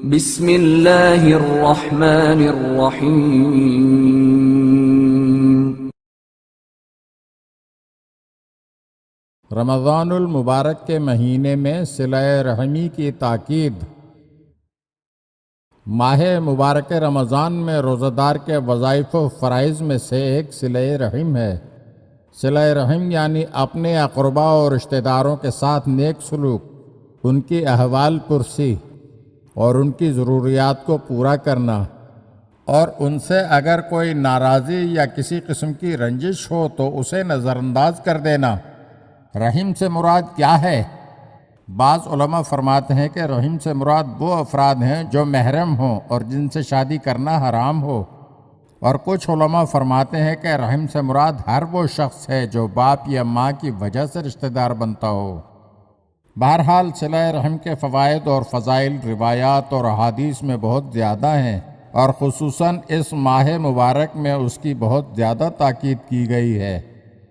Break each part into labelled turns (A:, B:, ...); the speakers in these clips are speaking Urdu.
A: بسم اللہ الرحمن الرحیم۔
B: رمضان المبارک کے مہینے میں صلہ رحمی کی تاکید۔ ماہ مبارک رمضان میں روزہ دار کے وظائف و فرائض میں سے ایک صلہ رحم ہے۔ صلہ رحم یعنی اپنے اقربا اور رشتہ داروں کے ساتھ نیک سلوک، ان کی احوال پرسی اور ان کی ضروریات کو پورا کرنا، اور ان سے اگر کوئی ناراضی یا کسی قسم کی رنجش ہو تو اسے نظر انداز کر دینا۔ رحم سے مراد کیا ہے؟ بعض علماء فرماتے ہیں کہ رحم سے مراد وہ افراد ہیں جو محرم ہوں اور جن سے شادی کرنا حرام ہو، اور کچھ علماء فرماتے ہیں کہ رحم سے مراد ہر وہ شخص ہے جو باپ یا ماں کی وجہ سے رشتہ دار بنتا ہو۔ بہرحال صلہ رحم کے فوائد اور فضائل روایات اور احادیث میں بہت زیادہ ہیں، اور خصوصاً اس ماہ مبارک میں اس کی بہت زیادہ تاکید کی گئی ہے۔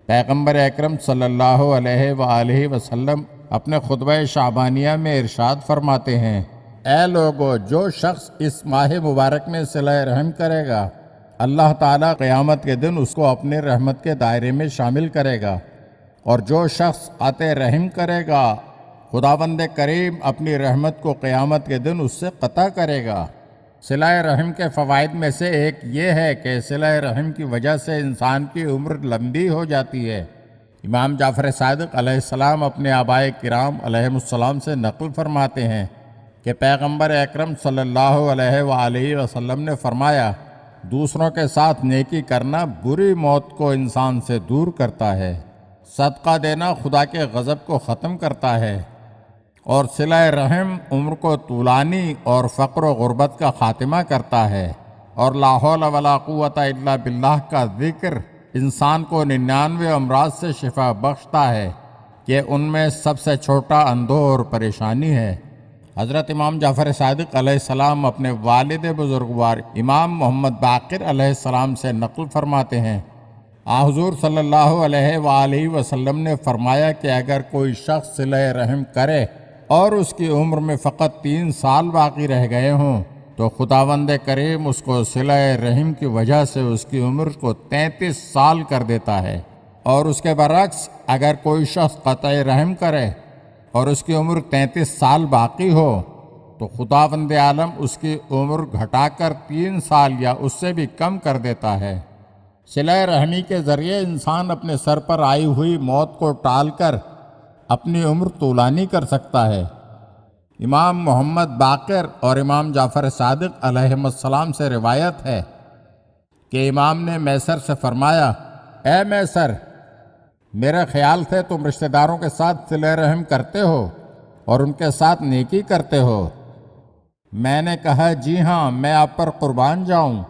B: پیغمبر اکرم صلی اللہ علیہ وآلہ وسلم اپنے خطبہ شعبانیہ میں ارشاد فرماتے ہیں، اے لوگو، جو شخص اس ماہ مبارک میں صلہ رحم کرے گا، اللہ تعالیٰ قیامت کے دن اس کو اپنے رحمت کے دائرے میں شامل کرے گا، اور جو شخص قطع رحم کرے گا، خداوند کریم اپنی رحمت کو قیامت کے دن اس سے قطع کرے گا۔ صلہ رحم کے فوائد میں سے ایک یہ ہے کہ صلہ رحم کی وجہ سے انسان کی عمر لمبی ہو جاتی ہے۔ امام جعفر صادق علیہ السلام اپنے آبائے کرام علیہ السلام سے نقل فرماتے ہیں کہ پیغمبر اکرم صلی اللہ علیہ وآلہ وسلم نے فرمایا، دوسروں کے ساتھ نیکی کرنا بری موت کو انسان سے دور کرتا ہے، صدقہ دینا خدا کے غضب کو ختم کرتا ہے، اور صلہ رحم عمر کو طولانی اور فقر و غربت کا خاتمہ کرتا ہے، اور لا حول ولا قوت الا باللہ کا ذکر انسان کو 99 امراض سے شفا بخشتا ہے کہ ان میں سب سے چھوٹا اندھو اور پریشانی ہے۔ حضرت امام جعفر صادق علیہ السلام اپنے والد بزرگوار امام محمد باقر علیہ السلام سے نقل فرماتے ہیں، حضور صلی اللہ علیہ وآلہ وسلم نے فرمایا کہ اگر کوئی شخص صلہ رحم کرے اور اس کی عمر میں فقط 3 سال باقی رہ گئے ہوں تو خداوند کریم اس کو صلہ رحم کی وجہ سے اس کی عمر کو 33 سال کر دیتا ہے، اور اس کے برعکس اگر کوئی شخص قطع رحم کرے اور اس کی عمر 33 سال باقی ہو تو خداوند عالم اس کی عمر گھٹا کر 3 سال یا اس سے بھی کم کر دیتا ہے۔ صلہ رحمی کے ذریعے انسان اپنے سر پر آئی ہوئی موت کو ٹال کر اپنی عمر طولانی کر سکتا ہے۔ امام محمد باقر اور امام جعفر صادق علیہ السلام سے روایت ہے کہ امام نے میسر سے فرمایا، اے میسر، میرے خیال سے تم رشتہ داروں کے ساتھ صلہ رحم کرتے ہو اور ان کے ساتھ نیکی کرتے ہو۔ میں نے کہا، جی ہاں، میں آپ پر قربان جاؤں،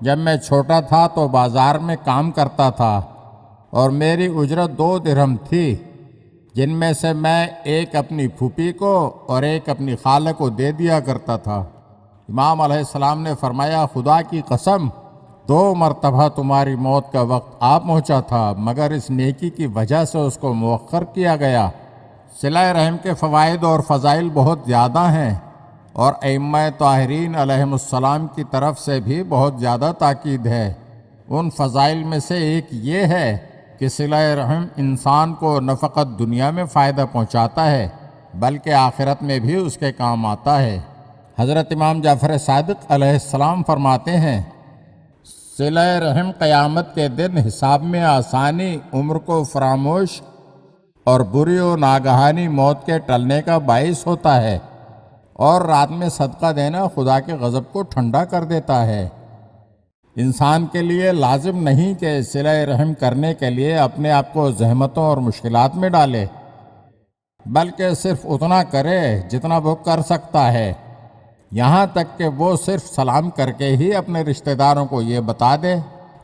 B: جب میں چھوٹا تھا تو بازار میں کام کرتا تھا اور میری اجرت 2 درہم تھی، جن میں سے میں ایک اپنی پھوپھی کو اور ایک اپنی خالہ کو دے دیا کرتا تھا۔ امام علیہ السلام نے فرمایا، خدا کی قسم، 2 مرتبہ تمہاری موت کا وقت آ پہنچا تھا، مگر اس نیکی کی وجہ سے اس کو مؤخر کیا گیا۔ صلہ رحم کے فوائد اور فضائل بہت زیادہ ہیں، اور ائمہ طاہرین علیہ السلام کی طرف سے بھی بہت زیادہ تاکید ہے۔ ان فضائل میں سے ایک یہ ہے کہ صلہ رحم انسان کو نہ فقط دنیا میں فائدہ پہنچاتا ہے بلکہ آخرت میں بھی اس کے کام آتا ہے۔ حضرت امام جعفر صادق علیہ السلام فرماتے ہیں، صلہ رحم قیامت کے دن حساب میں آسانی، عمر کو فراموش اور بری و ناگہانی موت کے ٹلنے کا باعث ہوتا ہے، اور رات میں صدقہ دینا خدا کے غضب کو ٹھنڈا کر دیتا ہے۔ انسان کے لیے لازم نہیں کہ صلہ رحم کرنے کے لیے اپنے آپ کو زحمتوں اور مشکلات میں ڈالے، بلکہ صرف اتنا کرے جتنا وہ کر سکتا ہے، یہاں تک کہ وہ صرف سلام کر کے ہی اپنے رشتہ داروں کو یہ بتا دے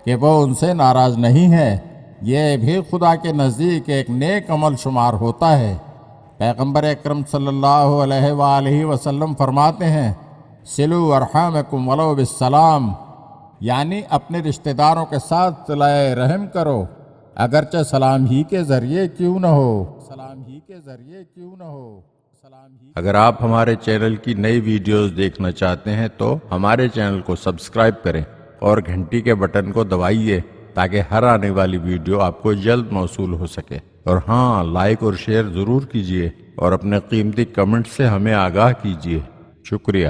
B: کہ وہ ان سے ناراض نہیں ہے۔ یہ بھی خدا کے نزدیک ایک نیک عمل شمار ہوتا ہے۔ پیغمبر اکرم صلی اللہ علیہ وآلہ وسلم فرماتے ہیں، صلوا ارحامکم ولو بالسلام، یعنی اپنے رشتہ داروں کے ساتھ صلہ رحم کرو، اگرچہ سلام ہی کے ذریعے کیوں نہ ہو۔ اگر آپ ہمارے چینل کی نئی ویڈیوز دیکھنا چاہتے ہیں تو ہمارے چینل کو سبسکرائب کریں اور گھنٹی کے بٹن کو دبائیے تاکہ ہر آنے والی ویڈیو آپ کو جلد موصول ہو سکے۔ اور ہاں، لائک اور شیئر ضرور کیجیے اور اپنے قیمتی کمنٹ سے ہمیں آگاہ کیجیے۔ شکریہ۔